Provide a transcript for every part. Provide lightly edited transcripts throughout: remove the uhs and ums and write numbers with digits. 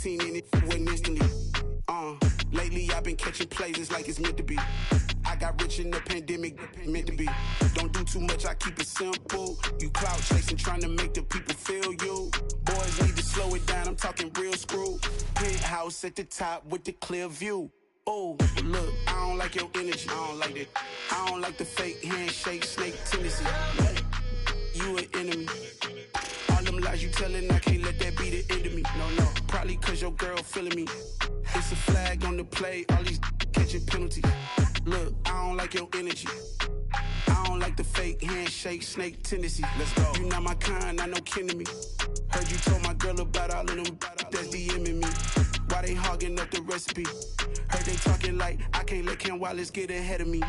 18 and it went instantly. Lately I've been catching plays, it's like it's meant to be. I got rich in the pandemic, meant to be. Don't do too much, I keep it simple. You clout chasing, trying to make the people feel you. Boys need to slow it down, I'm talking real screw. Penthouse at the top with the clear view. Oh, look, I don't like your energy, I don't like that. I don't like the fake handshake, snake tendency. You an enemy. All them lies you telling, I can't let that be the end of me. No, probably cause your girl feeling me. It's a flag on the play, all these catching penalties. Look, I don't like your energy. I don't like the fake handshake, snake tendency. Let's go. You not my kind, I know kin to me. Heard you told my girl about all of them that's DMing me. Why they hogging up the recipe? Heard they talking like I can't let Ken Wallace get ahead of me.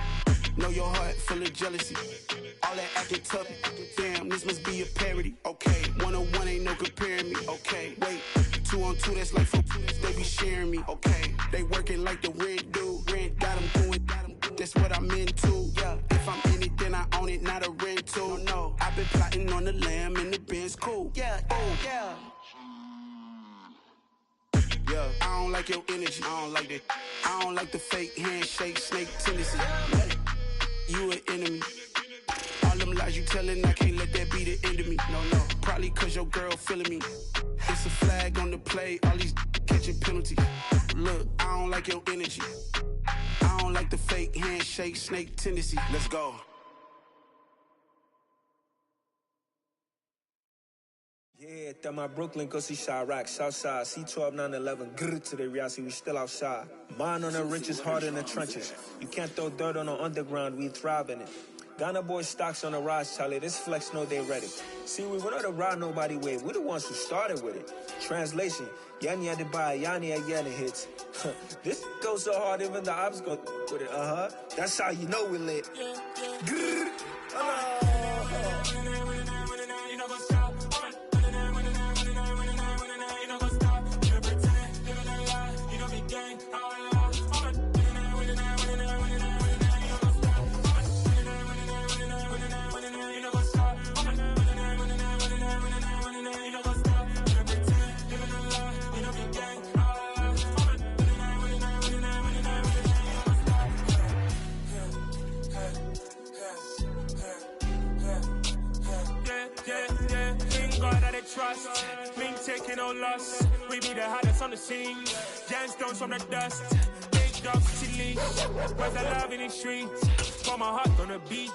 Know your heart full of jealousy. All that acting tough, damn, this must be a parody. Okay, 1-on-1 ain't no comparing me. Okay, wait, 2-on-2, that's like they be sharing me. Okay, they working like the rent do. Rent got them doing, that's what I'm into. Yeah, if I'm in it, then I own it, not a rental. No, I've been plotting on the lamb and the Benz cool. Yeah, oh, yeah. Yeah, I don't like your energy, I don't like that. I don't like the fake handshake, snake tendency. You an enemy. All them lies you telling, I can't let that be the end of me. No, probably cause your girl feeling me. It's a flag on the play, all these catching penalties. Look, I don't like your energy. I don't like the fake handshake, snake tendency. Let's go. Yeah, that my Brooklyn, go see Chirac, Southside, C12, 911, grrr to the reality, we still outside. Mine on the riches, hard in the trenches. You can't throw dirt on the underground, we thrive in it. Ghana boys stocks on the rise, Charlie, this flex know they ready. See, we went on to ride nobody with, we're the ones who started with it. Translation, Yani had to buy, Yani again it hits. This goes so hard, even the ops go with it, That's how you know we lit. Grrr, Trust, we ain't taking no loss. We be the hottest on the scene. Gemstones from the dust. Big dogs to leash. Where's the love in the streets? Pour my heart on the beat.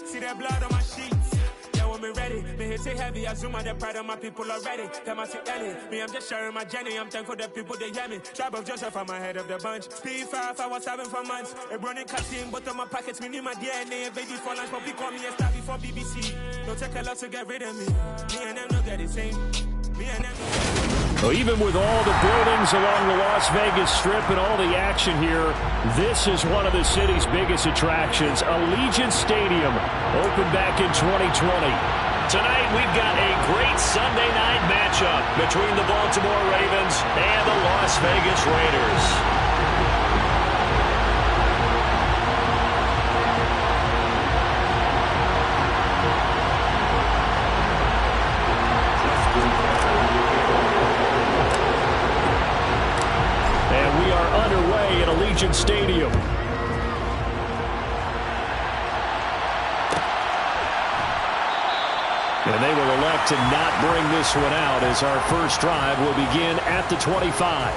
See that blood on my sheets. Yeah, when we ready, me hit it heavy. I zoom out the pride of my people already. Them I see Ellie. Me, I'm just sharing my journey. I'm thankful that people they hear me. Tribe of Joseph, I'm ahead of the bunch. P5, I was having for months. A running cutting, but on my pockets, me need my DNA. Baby for lunch, but we call me a star before BBC. Don't take a lot to get rid of me. Me and them look at the same. Me and them. Well, even with all the buildings along the Las Vegas Strip and all the action here, this is one of the city's biggest attractions. Allegiant Stadium opened back in 2020. Tonight, we've got a great Sunday night matchup between the Baltimore Ravens and the Las Vegas Raiders. Underway at Allegiant Stadium. And they will elect to not bring this one out as our first drive will begin at the 25.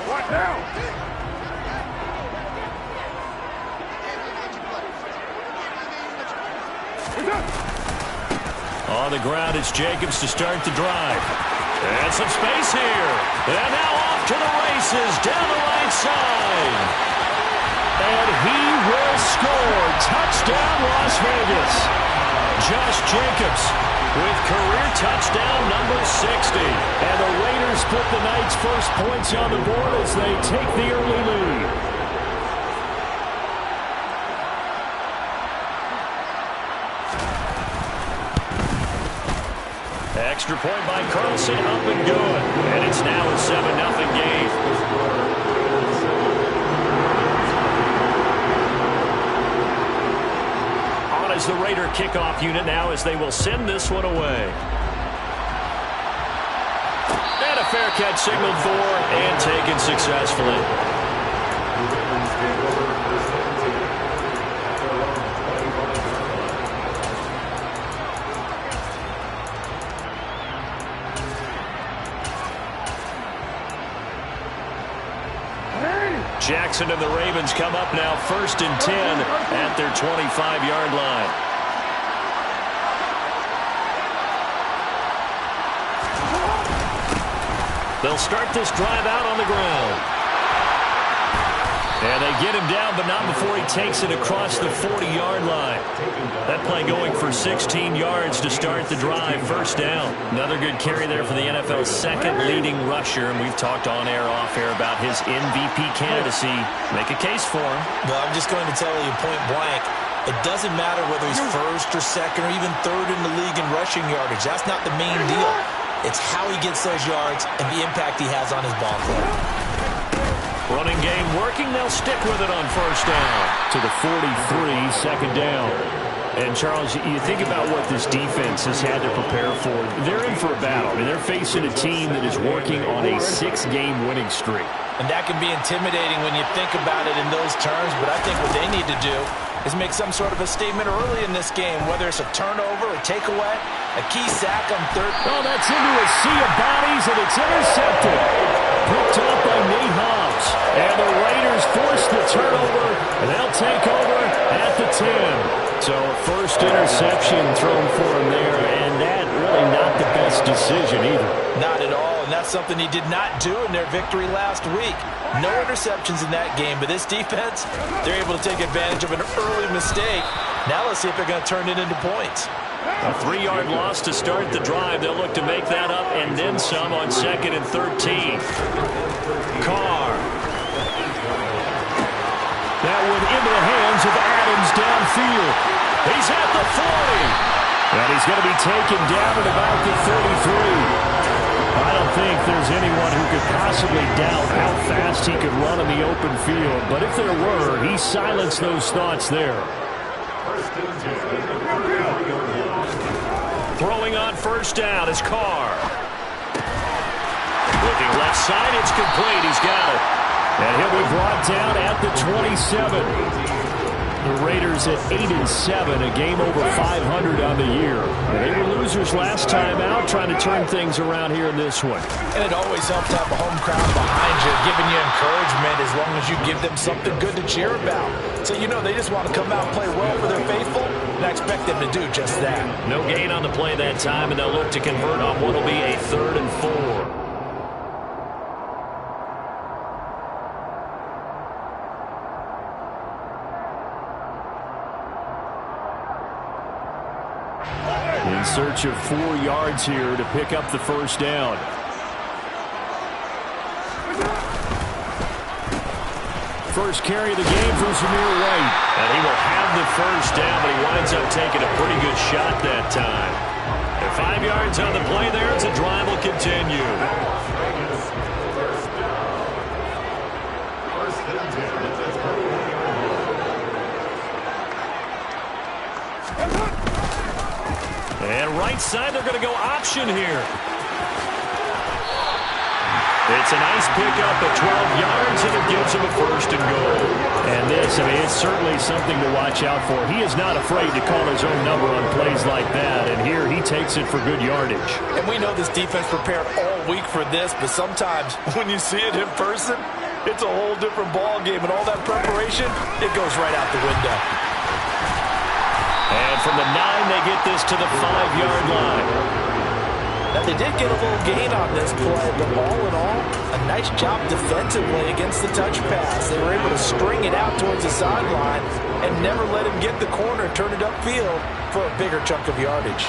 What now? On the ground, it's Jacobs to start the drive. And some space here. And now off to the races down the right side. And he will score. Touchdown, Las Vegas. Josh Jacobs with career touchdown number 60. And the Raiders put the night's first points on the board as they take the early lead. Extra point by Carlson, up and good. And it's now a 7-0 game. as the Raider kickoff unit now as they will send this one away. And a fair catch signaled for and taken successfully. Jackson and the Ravens come up now 1st and 10 at their 25-yard line. They'll start this drive out on the ground. And they get him down, but not before he takes it across the 40-yard line. That play going for 16 yards to start the drive. 1st down. Another good carry there for the NFL's second leading rusher. And we've talked on air, off air about his MVP candidacy. Make a case for him. Well, I'm just going to tell you point blank. It doesn't matter whether he's 1st or 2nd or even 3rd in the league in rushing yardage. That's not the main deal. It's how he gets those yards and the impact he has on his ball club. Running game working. They'll stick with it on 1st down. To the 43, 2nd down. And, Charles, you think about what this defense has had to prepare for. They're in for a battle. I mean, they're facing a team that is working on a 6-game winning streak. And that can be intimidating when you think about it in those terms, but I think what they need to do is make some sort of a statement early in this game, whether it's a turnover, a takeaway, a key sack on 3rd. Oh, that's into a sea of bodies, and it's intercepted. Picked up by Nate Hobbs. And the Raiders force the turnover, and they'll take over at the 10. So, 1st interception thrown for him there, and that really not the best decision either. Not at all, and that's something he did not do in their victory last week. No interceptions in that game, but this defense, they're able to take advantage of an early mistake. Now let's see if they're going to turn it into points. A 3-yard loss to start the drive. They'll look to make that up and then some on 2nd and 13. Carr. That one into the hands of Adams downfield. He's at the 40. And he's going to be taken down at about the 33. I don't think there's anyone who could possibly doubt how fast he could run in the open field. But if there were, he silenced those thoughts there. Throwing on 1st down is Carr. Looking left side, it's complete. He's got it. And he'll be brought down at the 27. The Raiders at 8-7, a game over 500 on the year. They were losers last time out, trying to turn things around here in this one. And it always helps to have a home crowd behind you, giving you encouragement as long as you give them something good to cheer about. So you know they just want to come out and play well for their faithful, and I expect them to do just that. No gain on the play that time, and they'll look to convert on what will be a 3rd and 4. In search of 4 yards here to pick up the 1st down. First carry of the game for Zamir White. And he will have the 1st down, but he winds up taking a pretty good shot that time. And 5 yards on the play there as the drive will continue. And right side, they're going to go option here. It's a nice pickup at 12 yards, and it gives him a 1st and goal. And this, I mean, it's certainly something to watch out for. He is not afraid to call his own number on plays like that, and here he takes it for good yardage. And we know this defense prepared all week for this, but sometimes when you see it in person, it's a whole different ball game, and all that preparation, it goes right out the window. And from the 9, they get this to the 5-yard line. Now, they did get a little gain on this play, but all in all, a nice job defensively against the touch pass. They were able to string it out towards the sideline and never let him get the corner, turn it upfield for a bigger chunk of yardage.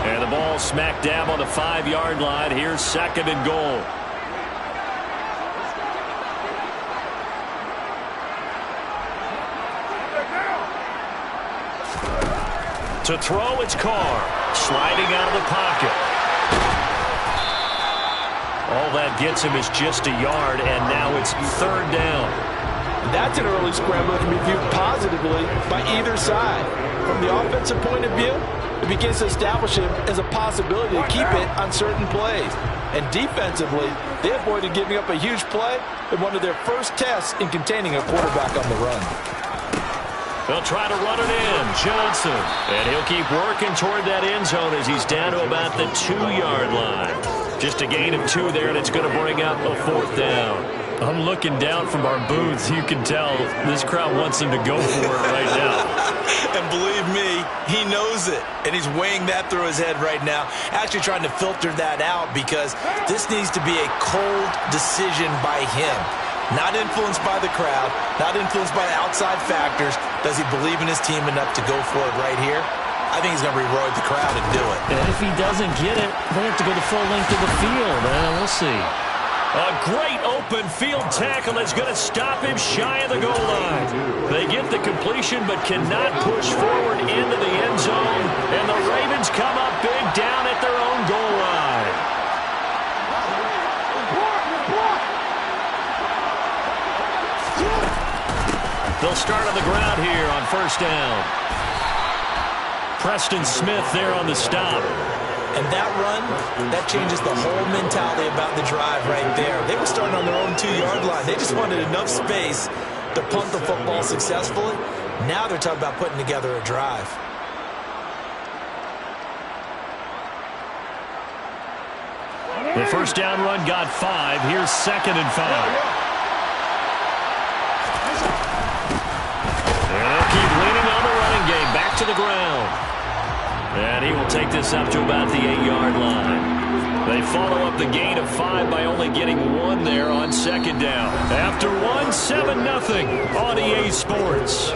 And the ball smack dab on the 5-yard line. Here's 2nd and goal. To throw, it's Carr. Sliding out of the pocket. All that gets him is just a yard, and now it's 3rd down. That's an early scramble that can be viewed positively offensively by either side. From the offensive point of view, it begins to establish him as a possibility to keep it on certain plays. And defensively, they avoided giving up a huge play in one of their first tests in containing a quarterback on the run. They'll try to run it in. Johnson. And he'll keep working toward that end zone as he's down to about the 2-yard line. Just a gain of 2 there, and it's going to bring up a 4th down. I'm looking down from our booths. You can tell this crowd wants him to go for it right now. And believe me, he knows it. And he's weighing that through his head right now. Actually trying to filter that out because this needs to be a cold decision by him. Not influenced by the crowd, not influenced by outside factors. Does he believe in his team enough to go for it right here? I think he's going to reward the crowd and do it. And if he doesn't get it, they have to go the full length of the field. We'll see. A great open field tackle is going to stop him shy of the goal line. They get the completion but cannot push forward into the end zone. And the Ravens come up big down at their own goal line. They'll start on the ground here on 1st down. Preston Smith there on the stop. And that run, that changes the whole mentality about the drive right there. They were starting on their own 2-yard line. They just wanted enough space to punt the football successfully. Now they're talking about putting together a drive. The 1st down run got 5. Here's 2nd and 5. They'll keep leaning on the running game. Back to the ground. And he will take this up to about the 8-yard line. They follow up the gain of 5 by only getting 1 there on 2nd down. After 1, 7-0 on EA Sports.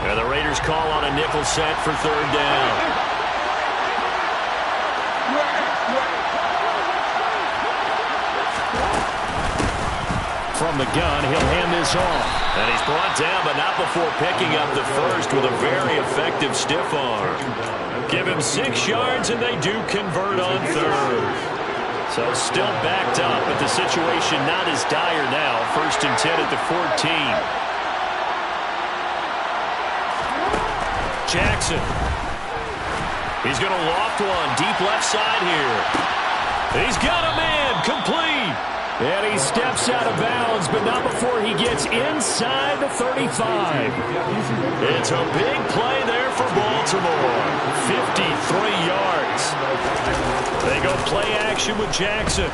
And the Raiders call on a nickel set for 3rd down. From the gun, he'll hand this off. And he's brought down, but not before picking up the first with a very effective stiff arm. Give him 6 yards, and they do convert on 3rd. So still backed up, but the situation not as dire now. 1st and 10 at the 14. Jackson. He's going to loft one deep left side here. He's got a man complete. And he steps out of bounds, but not before he gets inside the 35. It's a big play there for Baltimore. 53 yards. They go play action with Jackson.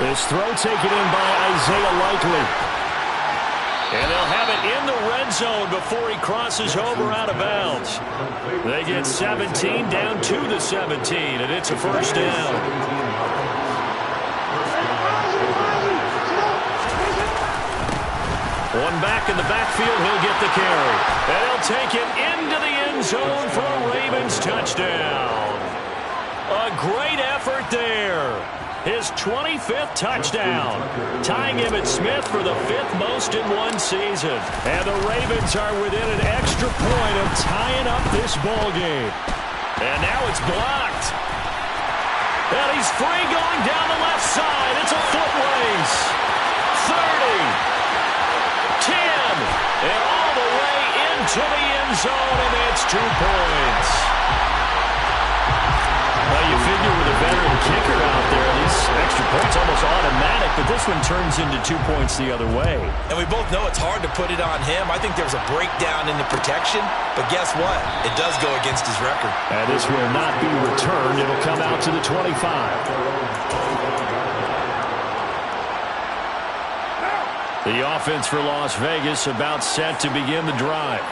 This throw taken in by Isaiah Likely. And they'll have it in the red zone before he crosses over out of bounds. They get 17 down to the 17, and it's a 1st down. One back in the backfield, he'll get the carry. And he'll take it into the end zone for a Ravens touchdown. A great effort there. His 25th touchdown, tying him at Smith for the 5th most in one season. And the Ravens are within an extra point of tying up this ball game. And now it's blocked. And he's free going down the left side. It's a foot race. 30, 10, and all the way into the end zone, and it's 2 points. Well, you figure with a veteran kicker out there, these extra points almost automatic, but this one turns into 2 points the other way. And we both know it's hard to put it on him. I think there was a breakdown in the protection, but guess what? It does go against his record. And this will not be returned. It'll come out to the 25. The offense for Las Vegas about set to begin the drive.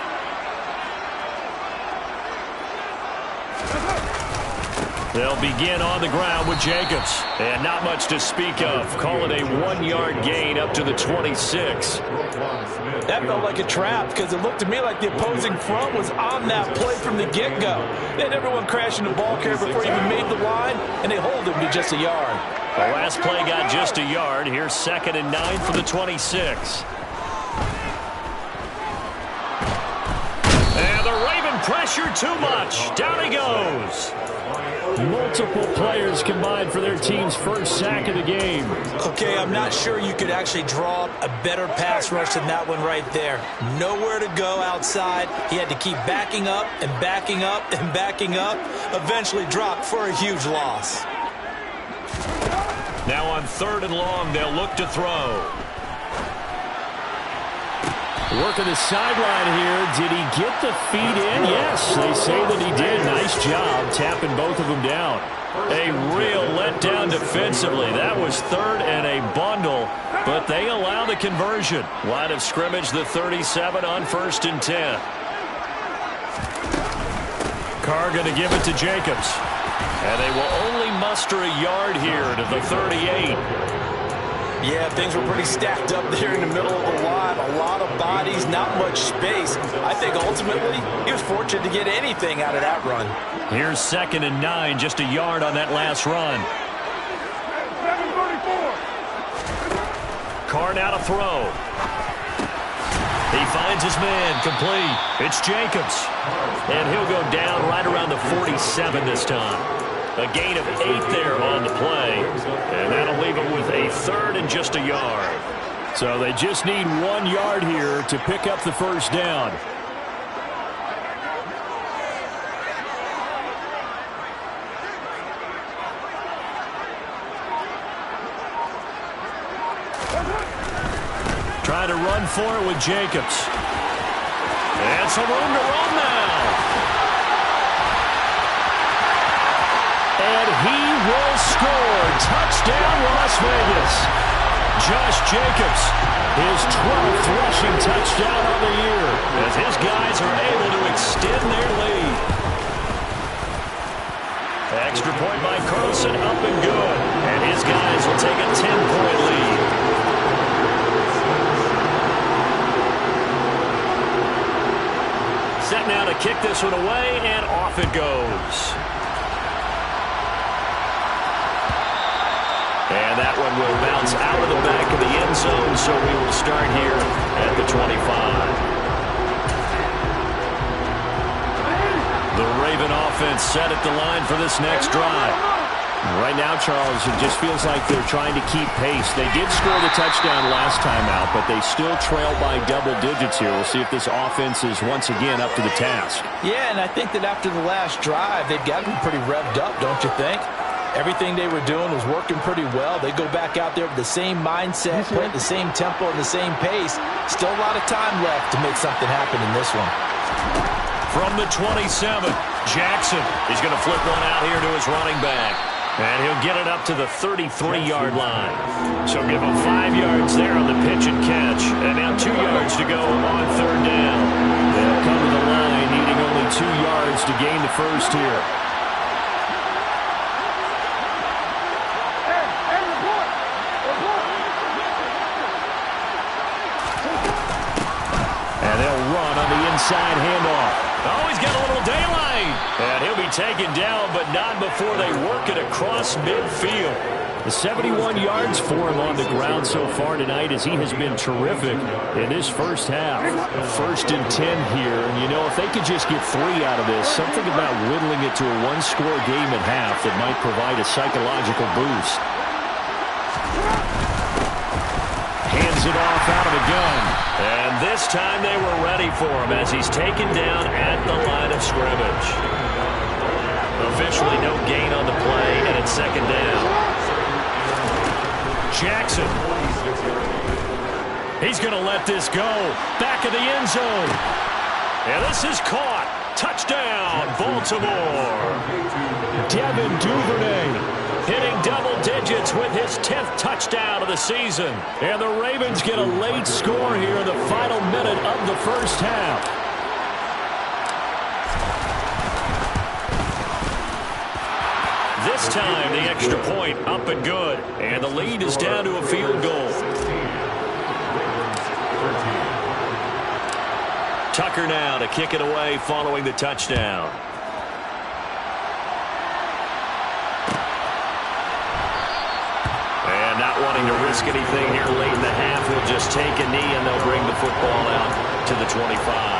They'll begin on the ground with Jacobs. And not much to speak of. Call it a 1-yard gain up to the 26. That felt like a trap because it looked to me like the opposing front was on that play from the get-go. They had everyone crashing the ball carrier before he even made the line, and they hold him to just a yard. The last play got just a yard. Here's 2nd and 9 for the 26. And the Raven pressure too much. Down he goes. Multiple players combined for their team's first sack of the game. Okay, I'm not sure you could actually draw up a better pass rush than that one right there. Nowhere to go outside. He had to keep backing up and backing up and backing up. Eventually dropped for a huge loss. Now on 3rd and long, they'll look to throw. Working the sideline here. Did he get the feet in? Yes, they say that he did. Nice job tapping both of them down. A real letdown defensively. That was 3rd and a bundle, but they allow the conversion. Line of scrimmage, the 37 on 1st and 10. Carr going to give it to Jacobs. And they will only muster a yard here to the 38. Yeah, things were pretty stacked up there in the middle of the line. A lot of bodies, not much space. I think ultimately he was fortunate to get anything out of that run. Here's 2nd and 9, just a yard on that last run. 734. Carr now to throw. He finds his man, complete. It's Jacobs. And he'll go down right around the 47 this time. A gain of 8 there on the play. And that'll leave them with a 3rd and just a yard. So they just need 1 yard here to pick up the first down. Trying to run for it with Jacobs. And some room to run now. And he will score. Touchdown, Las Vegas. Josh Jacobs, his 12th rushing touchdown on the year, as his guys are able to extend their lead. Extra point by Carlson, up and good. And his guys will take a 10-point lead. Set now to kick this one away, and off it goes. And that one will bounce out of the back of the end zone, so we will start here at the 25. The Raven offense set at the line for this next drive. Right now, Charles, it just feels like they're trying to keep pace. They did score the touchdown last time out, but they still trail by double digits here. We'll see if this offense is once again up to the task. Yeah, and I think that after the last drive, they've got to be pretty revved up, don't you think? Everything they were doing was working pretty well. They go back out there with the same mindset, play at the same tempo and the same pace. Still a lot of time left to make something happen in this one. From the 27, Jackson is going to flip one out here to his running back. And he'll get it up to the 33-yard line. So give him 5 yards there on the pitch and catch. And now 2 yards to go on 3rd down. They'll come to the line needing only 2 yards to gain the first here. And they'll run on the inside handoff. Oh, he's got a little daylight. And he'll be taken down, but not before they work it across midfield. The 71 yards for him on the ground so far tonight, as he has been terrific in this first half. 1st and 10 here. And, you know, if they could just get 3 out of this, something about whittling it to a 1-score game at half that might provide a psychological boost. Hands it off out of the gun. And this time they were ready for him as he's taken down at the line of scrimmage. Officially no gain on the play, and it's 2nd down. Jackson. He's going to let this go. Back of the end zone. And this is caught. Touchdown, Baltimore. Devin Duvernay hitting double digits with his 10th touchdown of the season. And the Ravens get a late score here in the final minute of the first half. this time, the extra point up and good. And the lead is down to a field goal. Tucker now to kick it away following the touchdown. And not wanting to risk anything here late in the half, he'll just take a knee and they'll bring the football out to the 25.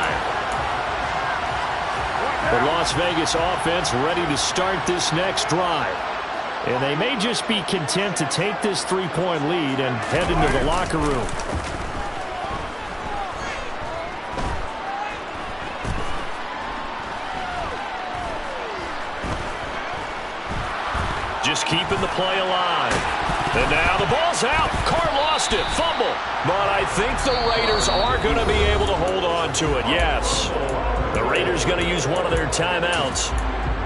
The Las Vegas offense ready to start this next drive. And they may just be content to take this 3-point lead and head into the locker room. Just keeping the play alive. And now the ball's out. Carr lost it. Fumble. But I think the Raiders are going to be able to hold on to it. Yes. The Raiders going to use one of their timeouts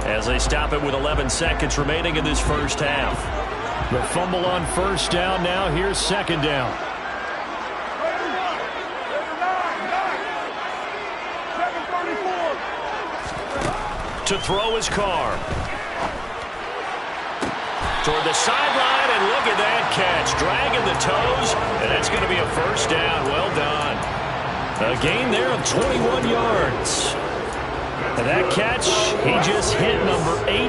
as they stop it with 11 seconds remaining in this first half. The fumble on first down. Now here's second down. To throw is Carr. Toward the sideline, and look at that catch. Dragging the toes, and that's going to be a first down. Well done. A gain there of 21 yards. And that catch, he just hit number 800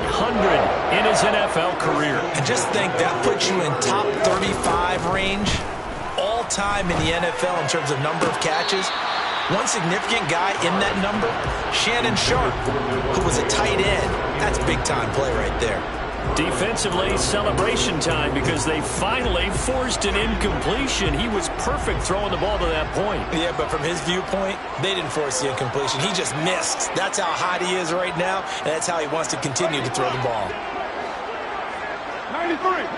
in his NFL career. And just think, that puts you in top 35 range all time in the NFL in terms of number of catches. One significant guy in that number, Shannon Sharp, who was a tight end. That's big-time play right there. Defensively, celebration time because they finally forced an incompletion. He was perfect throwing the ball to that point. Yeah, but from his viewpoint, they didn't force the incompletion. He just missed. That's how hot he is right now, and that's how he wants to continue to throw the ball. 93.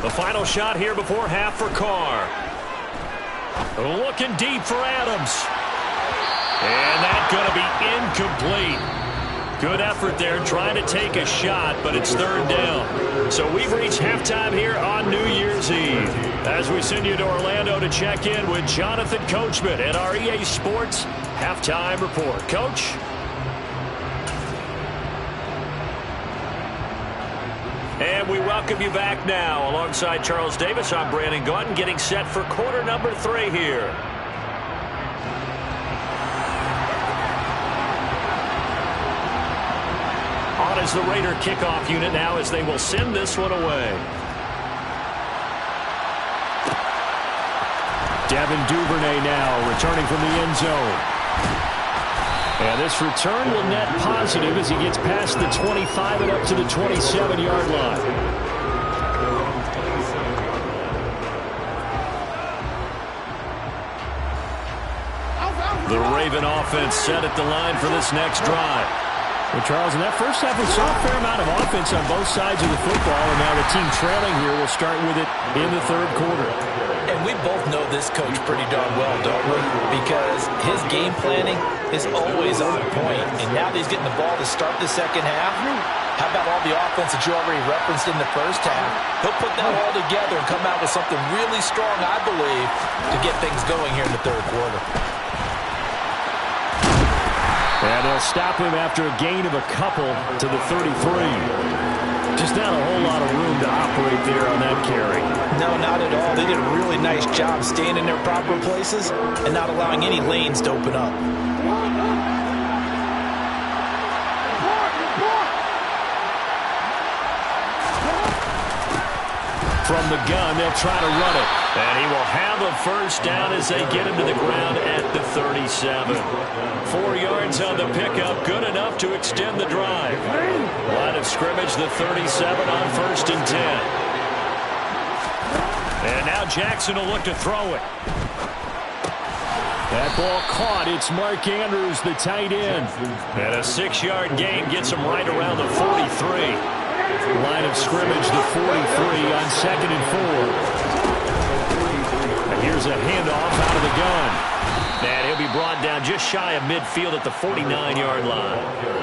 The final shot here before half for Carr. Looking deep for Adams. And that's going to be incomplete. Good effort there trying to take a shot, but it's third down. So we've reached halftime here on New Year's Eve. As we send you to Orlando to check in with Jonathan Coachman at our EA Sports Halftime Report. Coach? And we welcome you back now. Alongside Charles Davis, I'm Brandon Gaudin, getting set for quarter number 3 here. On is the Raider kickoff unit now as they will send this one away. Devin Duvernay now returning from the end zone. And this return will net positive as he gets past the 25 and up to the 27-yard line. The Raven offense set at the line for this next drive. Well, Charles, in that first half, we saw a fair amount of offense on both sides of the football, and now the team trailing here will start with it in the third quarter. And we both know this coach pretty darn well, don't we? Because his game planning is always on point. And now that he's getting the ball to start the second half, how about all the offense that you already referenced in the first half? He'll put that all together and come out with something really strong, I believe, to get things going here in the third quarter. And they'll stop him after a gain of a couple to the 33. Just not a whole lot of room to operate there on that carry. No, not at all. They did a really nice job staying in their proper places and not allowing any lanes to open up. From the gun, they'll try to run it. And he will have a first down as they get him to the ground at the 37. 4 yards on the pickup, good enough to extend the drive. Line of scrimmage, the 37 on first and 10. And now Jackson will look to throw it. That ball caught. It's Mark Andrews, the tight end. And a 6-yard gain gets him right around the 43. Line of scrimmage, the 43 on second and 4. And here's a handoff out of the gun. And he'll be brought down just shy of midfield at the 49-yard line.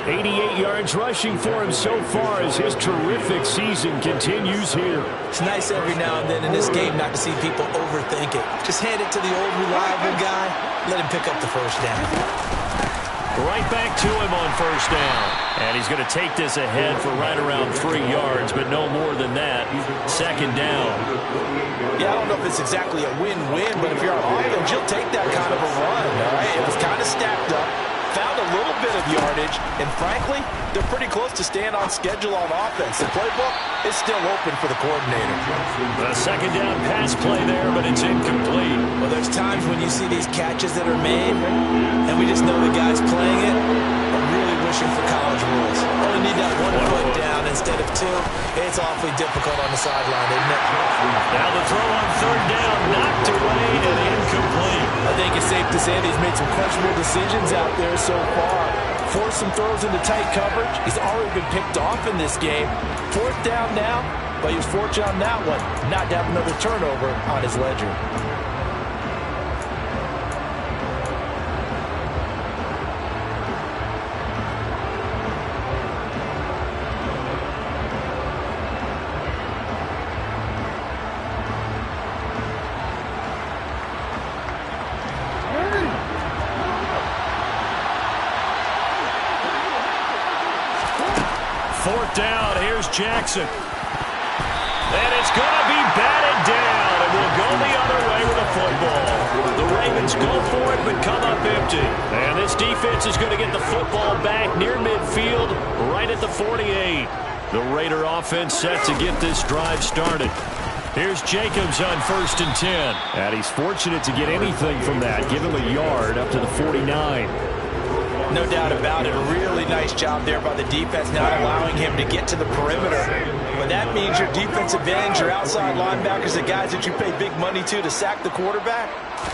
88 yards rushing for him so far as his terrific season continues here. It's nice every now and then in this game not to see people overthink it. Just hand it to the old reliable guy. Let him pick up the first down. Right back to him on first down. And he's going to take this ahead for right around 3 yards, but no more than that. Second down. Yeah, I don't know if it's exactly a win-win, but if you're on offense, you'll take that kind of a run, all right? It was kind of stacked up, found a little bit of yardage, and frankly, they're pretty close to staying on schedule on offense. The playbook is still open for the coordinator. A second down pass play there, but it's incomplete. Well, there's times when you see these catches that are made, and we just know the guys playing it are really wishing for college rules. Only need that one foot down instead of two. It's awfully difficult on the sideline, isn't it? Now the throw on third down, knocked away and incomplete. I think it's safe to say that he's made some questionable decisions out there so far. Forced some throws into tight coverage. He's already been picked off in this game. Fourth down now, but he was fortunate on that one not to have another turnover on his ledger. Fourth down, here's Jackson. And it's going to be batted down, and we'll go the other way with a football. The Ravens go for it, but come up empty. And this defense is going to get the football back near midfield, right at the 48. The Raider offense set to get this drive started. Here's Jacobs on 1st and 10. And he's fortunate to get anything from that. Give him a yard up to the 49. No doubt about it. A really nice job there by the defense, not allowing him to get to the perimeter. But that means your defensive ends, your outside linebackers, the guys that you pay big money to sack the quarterback,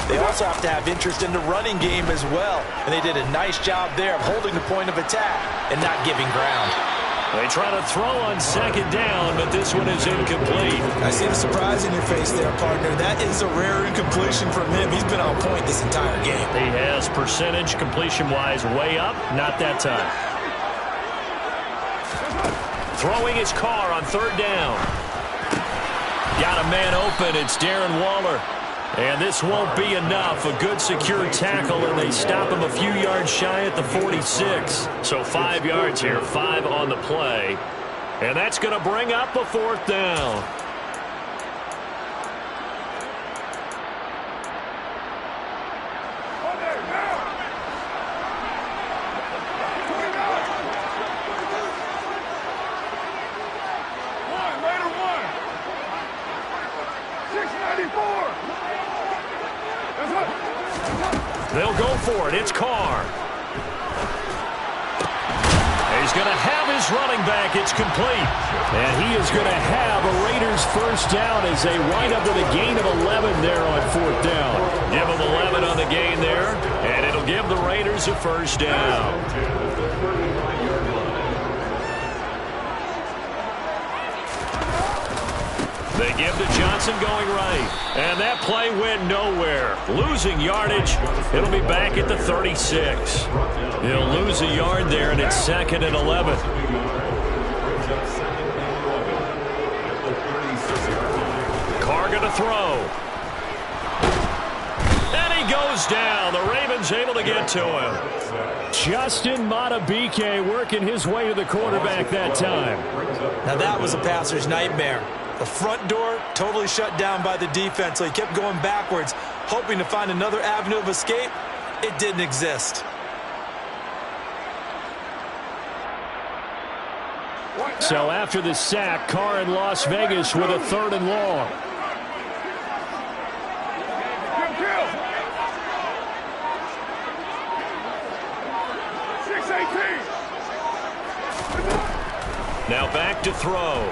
they also have to have interest in the running game as well. And they did a nice job there of holding the point of attack and not giving ground. They try to throw on second down, but this one is incomplete. I see the surprise in your face there, partner. That is a rare incompletion from him. He's been on point this entire game. He has percentage completion-wise way up, not that time. Throwing his car on third down. Got a man open. It's Darren Waller. And this won't be enough. A good secure tackle, and they stop him a few yards shy at the 46. So 5 yards here, 5 on the play. And that's going to bring up a fourth down. They'll go for it. It's Carr. He's going to have his running back. It's complete. And he is going to have a Raiders first down as they wind up with a gain of 11 there on fourth down. Give them 11 on the gain there, and it'll give the Raiders a first down. They give to Johnson going right. And that play went nowhere. Losing yardage. It'll be back at the 36. He'll lose a yard there, and it's 2nd and 11. Carr going to throw. And he goes down. The Ravens able to get to him. Justin Madubuike working his way to the quarterback that time. Now that was a passer's nightmare. The front door totally shut down by the defense, so he kept going backwards, hoping to find another avenue of escape. It didn't exist. So after the sack, Carr in Las Vegas with a 3rd and long. Now back to throw.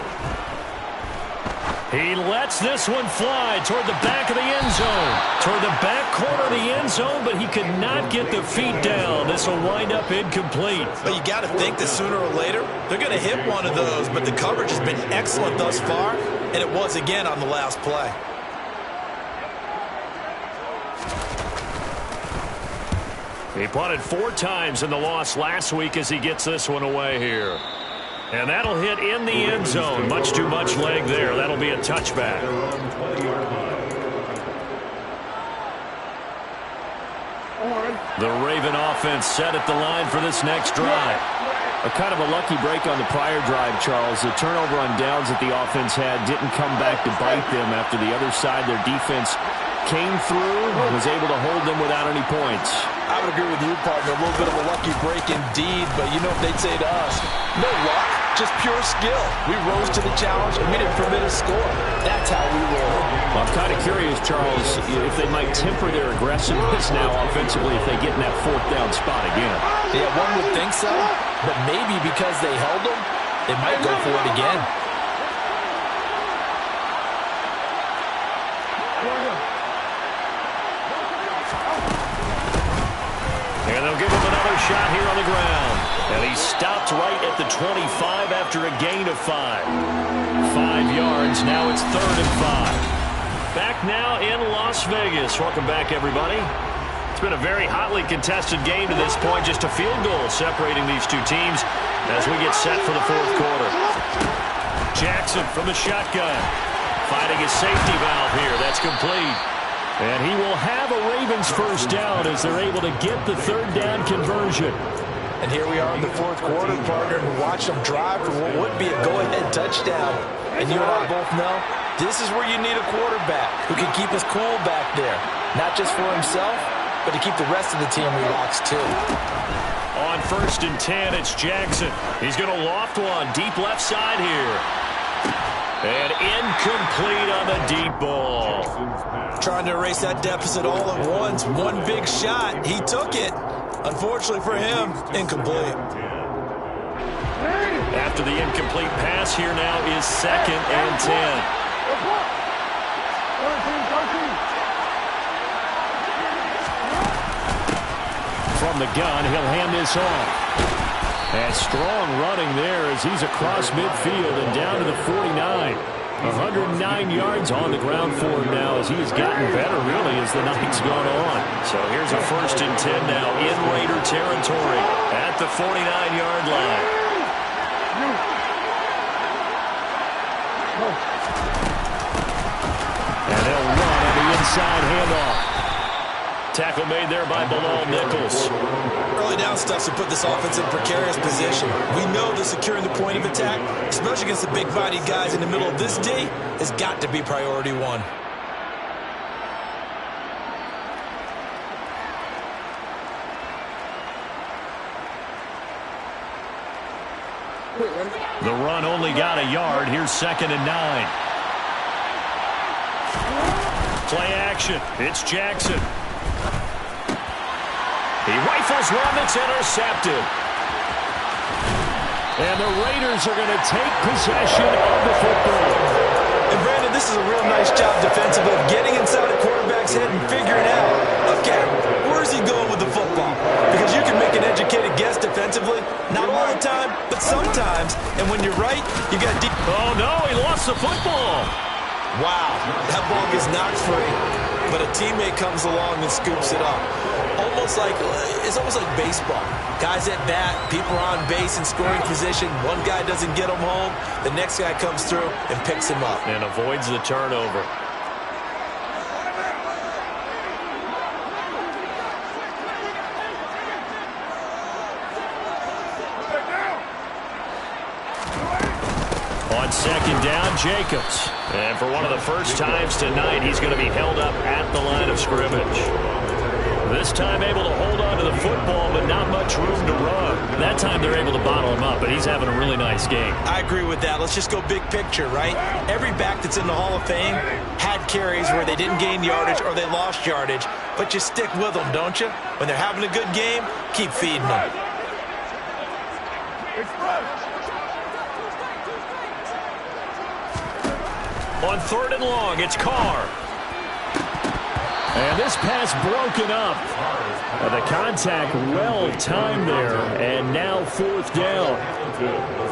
He lets this one fly toward the back of the end zone. Toward the back corner of the end zone, but he could not get the feet down. This will wind up incomplete. But you got to think that sooner or later, they're going to hit one of those. But the coverage has been excellent thus far, and it was again on the last play. He punted 4 times in the loss last week as he gets this one away here. And that'll hit in the end zone. Much too much leg there. That'll be a touchback. The Raven offense set at the line for this next drive. A kind of a lucky break on the prior drive, Charles. The turnover on downs that the offense had didn't come back to bite them after the other side. Their defense came through, was able to hold them without any points. I would agree with you, partner. A little bit of a lucky break indeed, but you know what they'd say to us? No luck, just pure skill. We rose to the challenge, and we didn't permit a score. That's how we roll. Well, I'm kind of curious, Charles, if they might temper their aggressiveness now offensively if they get in that fourth down spot again. Yeah, one would think so, but maybe because they held them, they might go for it again. And they'll give him another shot here on the ground. And he stopped right at the 25 after a gain of 5. 5 yards. Now it's 3rd and 5. Back now in Las Vegas. Welcome back, everybody. It's been a very hotly contested game to this point. Just a field goal separating these two teams as we get set for the 4th quarter. Jackson from the shotgun. Finding his safety valve here. That's complete. And he will have a Ravens first down as they're able to get the 3rd down conversion. And here we are in the 4th quarter, partner, and watch them drive for what would be a go-ahead touchdown. And you and I both know this is where you need a quarterback who can keep his cool back there. Not just for himself, but to keep the rest of the team relaxed too. On 1st and 10, it's Jackson. He's going to loft one deep left side here. And incomplete on the deep ball. Trying to erase that deficit all at once. One big shot. He took it. Unfortunately for him, incomplete. After the incomplete pass, here now is 2nd and 10. From the gun, he'll hand this off. And strong running there as he's across midfield and down to the 49. 109 yards on the ground for him now as he's gotten better, really, as the night's gone on. So here's a 1st and 10 now in Raider territory at the 49-yard line. And they'll run on the inside handoff. Tackle made there by Bilal Nichols. Early down stuff to put this offense in precarious position. We know that securing the point of attack, especially against the big-bodied guys in the middle of this D, has got to be priority 1. The run only got a yard. Here's 2nd and 9. Play action. It's Jackson. He rifles one that's intercepted. And the Raiders are going to take possession of the football. And Brandon, this is a real nice job defensively of getting inside a quarterback's head and figuring out, okay, where's he going with the football? Because you can make an educated guess defensively, not all the time, but sometimes. And when you're right, you got deep. Oh, no, he lost the football. Wow, that ball gets knocked free, but a teammate comes along and scoops it up. It's almost like baseball. Guys at bat, people are on base in scoring position. One guy doesn't get him home. The next guy comes through and picks him up. And avoids the turnover. On 2nd down, Jacobs. And for one of the first times tonight, he's going to be held up at the line of scrimmage. This time able to hold on to the football, but not much room to run. That time they're able to bottle him up, but he's having a really nice game. I agree with that. Let's just go big picture, right? Every back that's in the Hall of Fame had carries where they didn't gain yardage or they lost yardage, but you stick with them, don't you? When they're having a good game, keep feeding them. On 3rd and long, it's Carr. And this pass broken up. The contact well-timed there, and now 4th down.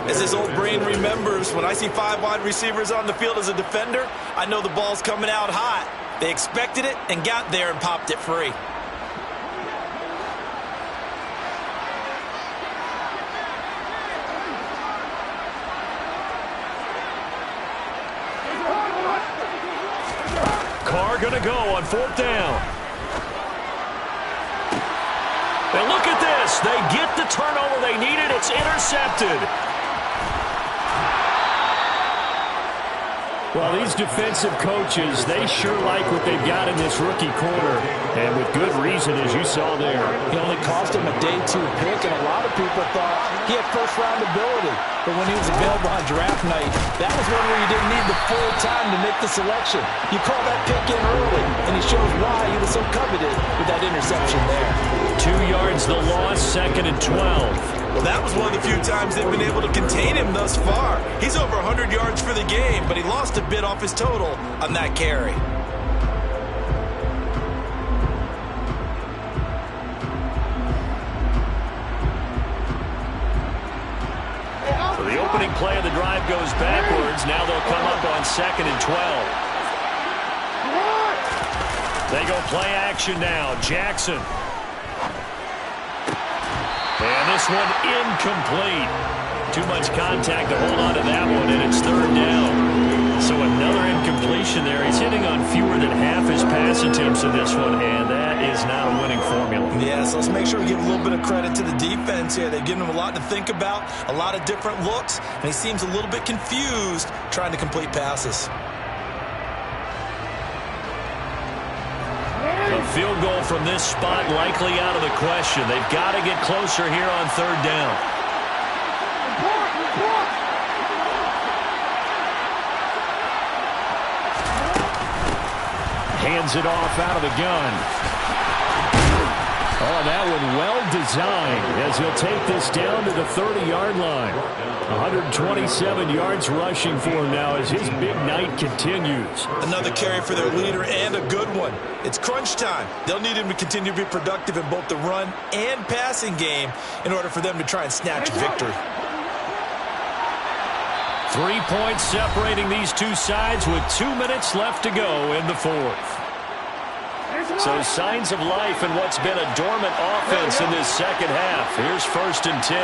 As his old brain remembers, when I see 5 wide receivers on the field as a defender, I know the ball's coming out hot. They expected it and got there and popped it free. Carr going to go on 4th down. And look at this. They get the turnover they needed. It's intercepted. Well, these defensive coaches, they sure like what they've got in this rookie corner. And with good reason, as you saw there. He only cost him a day 2 pick, and a lot of people thought he had first-round ability. But when he was available on draft night, that was one where you didn't need the full time to make the selection. You call that pick in early, and he shows why he was so coveted with that interception there. 2 yards the loss, 2nd and 12. Well, that was one of the few times they've been able to contain him thus far. He's over 100 yards for the game, but he lost a bit off his total on that carry. So the opening play of the drive goes backwards. Now they'll come up on 2nd and 12. They go play action now. Jackson. And this one incomplete. Too much contact to hold on to that one, and it's 3rd down. So another incompletion there. He's hitting on fewer than half his pass attempts in this one, and that is not a winning formula. Yeah, so let's make sure we give a little bit of credit to the defense here. They've given him a lot to think about, a lot of different looks, and he seems a little bit confused trying to complete passes. A field goal from this spot likely out of the question. They've got to get closer here on 3rd down. Hands it off out of the gun. Oh, that one well designed as he'll take this down to the 30-yard line. 127 yards rushing for him now as his big night continues. Another carry for their leader and a good one. It's crunch time. They'll need him to continue to be productive in both the run and passing game in order for them to try and snatch victory. 3 points separating these two sides with 2 minutes left to go in the 4th. So signs of life in what's been a dormant offense in this second half. Here's 1st and 10.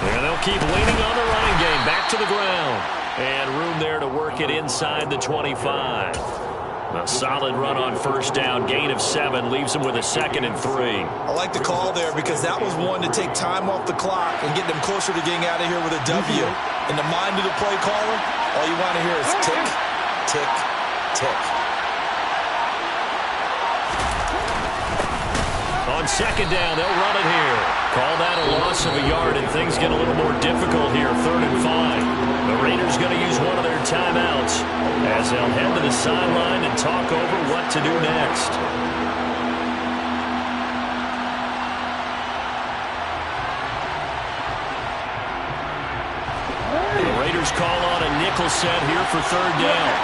And they'll keep leaning on the running game. Back to the ground. And room there to work it inside the 25. A solid run on 1st down. Gain of 7 leaves them with a 2nd and 3. I like the call there because that was one to take time off the clock and get them closer to getting out of here with a W. In the mind of the play caller, all you want to hear is tick, tick, tick. On 2nd down, they'll run it here. Call that a loss of a yard, and things get a little more difficult here, 3rd and 5. The Raiders going to use one of their timeouts as they'll head to the sideline and talk over what to do next. The Raiders call on a nickel set here for 3rd down.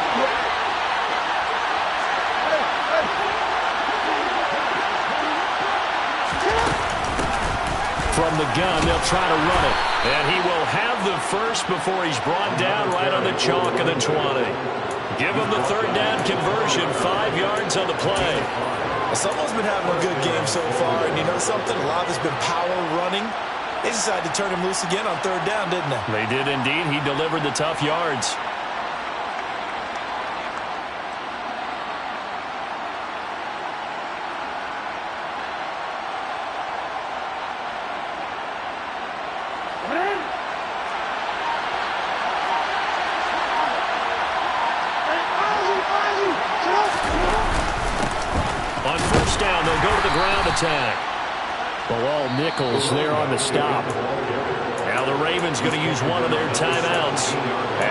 From the gun, they'll try to run it. And he will have the first before he's brought down right on the chalk of the 20. Give him the 3rd down conversion, 5 yards on the play. Well, someone's been having a good game so far, and you know something? A lot of it's been power running. They decided to turn him loose again on 3rd down, didn't they? They did indeed. He delivered the tough yards. On 1st down, they'll go to the ground attack. Well, all nickels there on the stop. Now the Ravens going to use one of their timeouts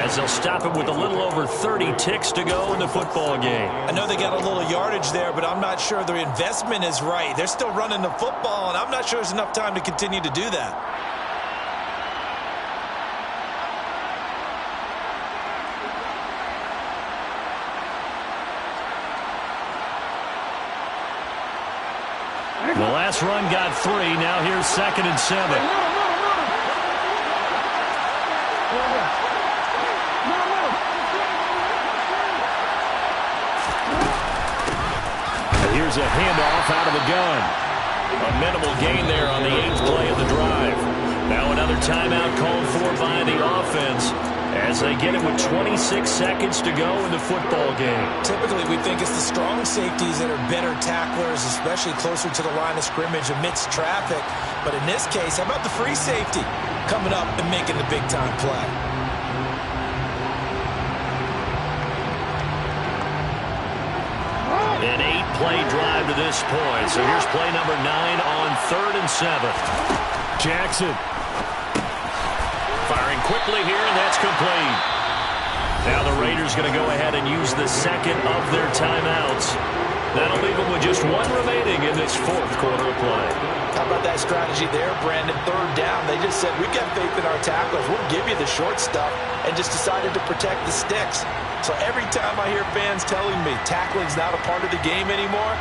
as they'll stop it with a little over 30 ticks to go in the football game. I know they got a little yardage there, but I'm not sure their investment is right. They're still running the football, and I'm not sure there's enough time to continue to do that. The last run got 3. Now here's 2nd and 7. And here's a handoff out of the gun. A minimal gain there on the 8th play of the drive. Now another timeout called for by the offense as they get it with 26 seconds to go in the football game. Typically, we think it's the strong safeties that are better tacklers, especially closer to the line of scrimmage amidst traffic. But in this case, how about the free safety coming up and making the big-time play? An 8-play drive to this point. So here's play number 9 on 3rd and 7. Jackson. Firing quickly here, and that's complete. Now the Raiders going to go ahead and use the second of their timeouts. That'll leave them with just 1 remaining in this 4th quarter of play. How about that strategy there, Brandon? 3rd down. They just said, we've got faith in our tacklers. We'll give you the short stuff, and just decided to protect the sticks. So every time I hear fans telling me tackling's not a part of the game anymore,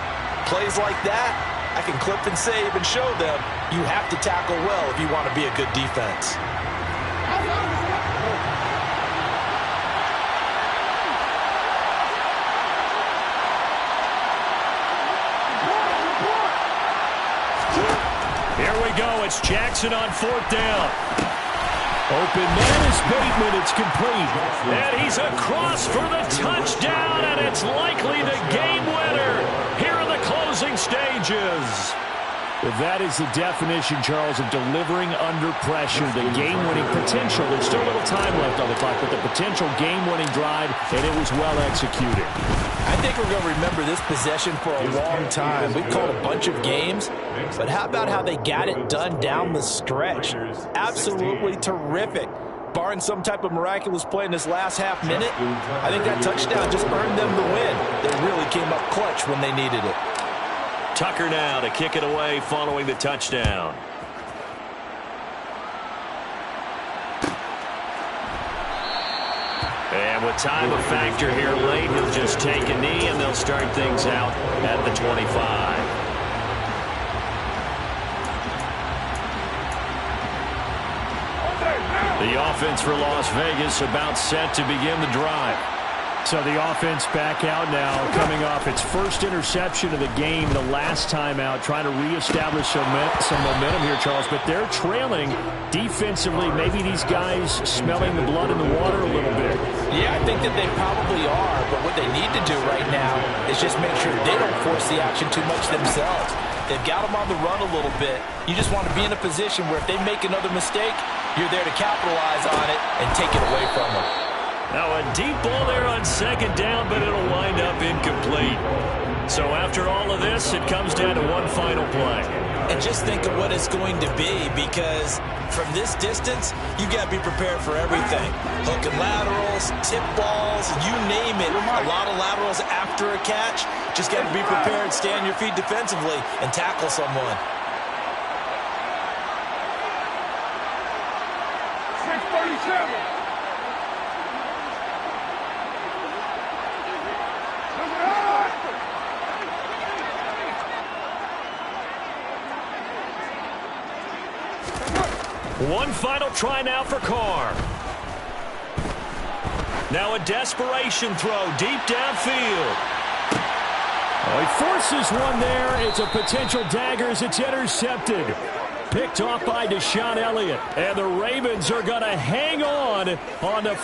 plays like that, I can clip and save and show them you have to tackle well if you want to be a good defense. Here we go. It's Jackson on 4th down. Open man is Bateman. It's complete. And he's across for the touchdown, and it's likely the game winner here in the closing stages. Well, that is the definition, Charles, of delivering under pressure. The game-winning potential. There's still a little time left on the clock, but the potential game-winning drive, and it was well executed. I think we're going to remember this possession for a long time. We've called a bunch of games, but how about how they got it done down the stretch? Absolutely terrific. Barring some type of miraculous play in this last half minute, I think that touchdown just earned them the win. They really came up clutch when they needed it. Tucker now to kick it away following the touchdown. And with time a factor here late, he'll just take a knee, and they'll start things out at the 25. The offense for Las Vegas about set to begin the drive. So the offense back out now, coming off its first interception of the game, the last time out, trying to reestablish some momentum here, Charles. But they're trailing defensively. Maybe these guys smelling the blood in the water a little bit. Yeah, I think that they probably are. But what they need to do right now is just make sure they don't force the action too much themselves. They've got them on the run a little bit. You just want to be in a position where if they make another mistake, you're there to capitalize on it and take it away from them. Now a deep ball there on 2nd down, but it'll wind up incomplete. So after all of this, it comes down to one final play. And just think of what it's going to be, because from this distance, you got to be prepared for everything. Hook and laterals, tip balls, you name it. A lot of laterals after a catch. Just got to be prepared, stay on your feet defensively, and tackle someone. 637. One final try now for Carr. Now a desperation throw deep downfield. Oh, he forces one there. It's a potential dagger as it's intercepted. Picked off by Deshaun Elliott. And the Ravens are going to hang on the final.